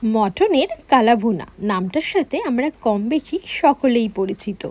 মটনের কালাভুনা নামটার সাথে আমরা কম বেশি সকলেই পরিচিত।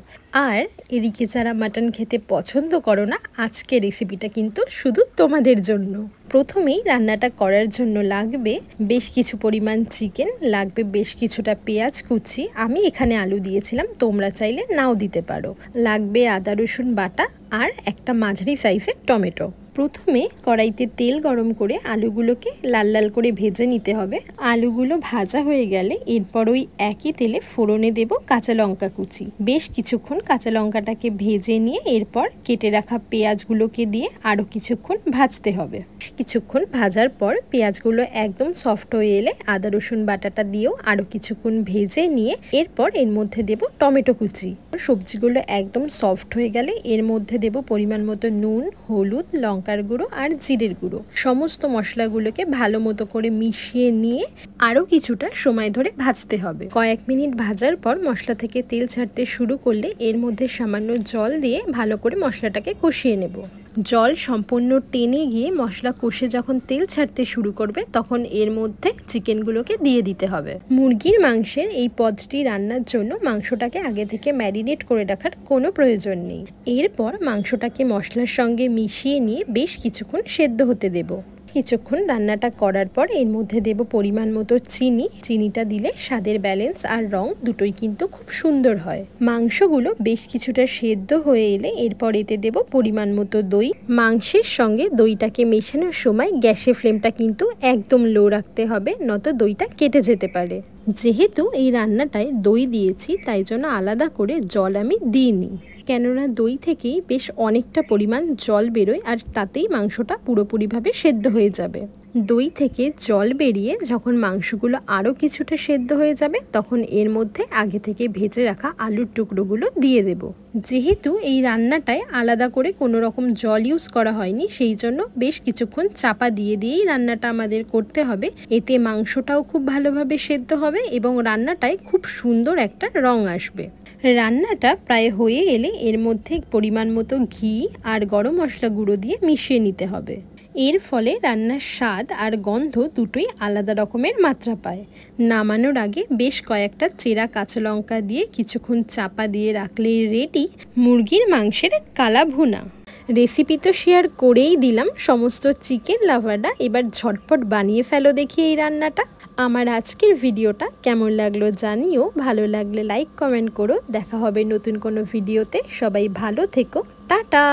আর এদিকে যারা মাটন খেতে পছন্দ করো না, আজকের রেসিপিটা কিন্তু শুধু তোমাদের জন্য। প্রথমেই রান্নাটা করার জন্য লাগবে বেশ কিছু পরিমাণ চিকেন, লাগবে বেশ কিছুটা পেঁয়াজ কুচি, আমি এখানে আলু দিয়েছিলাম, তোমরা চাইলে নাও দিতে পারো, লাগবে আদা রসুন বাটা আর একটা মাঝারি সাইজের টমেটো। প্রথমে কড়াইতে তেল গরম করে আলুগুলোকে লাল লাল করে ভেজে নিতে হবে। আলুগুলো ভাজা হয়ে গেলে এরপর ওই একই তেলে ফোড়নে দেব কাঁচা লঙ্কা কুচি। বেশ কিছুক্ষণ কাঁচা লঙ্কাটাকে ভেজে নিয়ে এরপর কেটে রাখা পেঁয়াজগুলোকে দিয়ে আরও কিছুক্ষণ ভাজতে হবে। কিছুক্ষণ ভাজার পর পেঁয়াজগুলো একদম সফট হয়ে এলে আদা রসুন বাটাটা দিয়েও আরও কিছুক্ষণ ভেজে নিয়ে এরপর এর মধ্যে দেব টমেটো কুচি। সবজিগুলো একদম সফট হয়ে গেলে এর মধ্যে দেব পরিমাণ মতো নুন, হলুদ, লঙ্কার গুঁড়ো আর জিরের গুঁড়ো। সমস্ত মশলাগুলোকে ভালো মতো করে মিশিয়ে নিয়ে আরও কিছুটা সময় ধরে ভাজতে হবে। কয়েক মিনিট ভাজার পর মশলা থেকে তেল ছাড়তে শুরু করলে এর মধ্যে সামান্য জল দিয়ে ভালো করে মশলাটাকে কষিয়ে নেব। জল সম্পূর্ণ টেনে গিয়ে মশলা কষে যখন তেল ছাড়তে শুরু করবে তখন এর মধ্যে চিকেনগুলোকে দিয়ে দিতে হবে। মুরগির মাংসের এই পদটি রান্নার জন্য মাংসটাকে আগে থেকে ম্যারিনেট করে রাখার কোনো প্রয়োজন নেই। এরপর মাংসটাকে মশলার সঙ্গে মিশিয়ে নিয়ে বেশ কিছুক্ষণ সেদ্ধ হতে দেব। কিছুক্ষণ রান্নাটা করার পর এর মধ্যে দেব পরিমাণ মতো চিনি। চিনিটা দিলে স্বাদের ব্যালেন্স আর রং দুটোই কিন্তু খুব সুন্দর হয়। মাংসগুলো বেশ কিছুটা সেদ্ধ হয়ে এলে এরপর এতে দেব পরিমাণ মতো দই। মাংসের সঙ্গে দইটাকে মেশানোর সময় গ্যাসের ফ্লেমটা কিন্তু একদম লো রাখতে হবে, নয়তো দইটা কেটে যেতে পারে। যেহেতু এই রান্নাটায় দই দিয়েছি তাই জন্য আলাদা করে জল আমি দিইনি, কেননা দই থেকেই বেশ অনেকটা পরিমাণ জল বেরোয় আর তাতেই মাংসটা পুরোপুরিভাবে সেদ্ধ হয়ে যাবে। দই থেকে জল বেরিয়ে যখন মাংসগুলো আরও কিছুটা সেদ্ধ হয়ে যাবে তখন এর মধ্যে আগে থেকে ভেজে রাখা আলুর টুকরোগুলো দিয়ে দেব। যেহেতু এই রান্নাটায় আলাদা করে কোনো রকম জল ইউজ করা হয়নি, সেই জন্য বেশ কিছুক্ষণ চাপা দিয়ে দিয়েই রান্নাটা আমাদের করতে হবে। এতে মাংসটাও খুব ভালোভাবে সেদ্ধ হবে এবং রান্নাটায় খুব সুন্দর একটা রং আসবে। রান্নাটা প্রায় হয়ে এলে এর মধ্যে পরিমাণ মতো ঘি আর গরম মশলা গুঁড়ো দিয়ে মিশিয়ে নিতে হবে। এর ফলে রান্নার স্বাদ আর গন্ধ দুটোই আলাদা রকমের মাত্রা পায়। নামানোর আগে বেশ কয়েকটা চেরা কাঁচা লঙ্কা দিয়ে কিছুক্ষণ চাপা দিয়ে রাখলেই রেডি মুরগির মাংসের কালাভুনা। রেসিপি তো শেয়ার করেই দিলাম সমস্ত চিকেন লাভাররা, এবার ঝটপট বানিয়ে ফেলো দেখি এই রান্নাটা। আমার আজকের ভিডিওটা কেমন লাগলো জানিও, ভালো লাগলে লাইক কমেন্ট করো। দেখা হবে নতুন কোনো ভিডিওতে, সবাই ভালো থেকো, টাটা।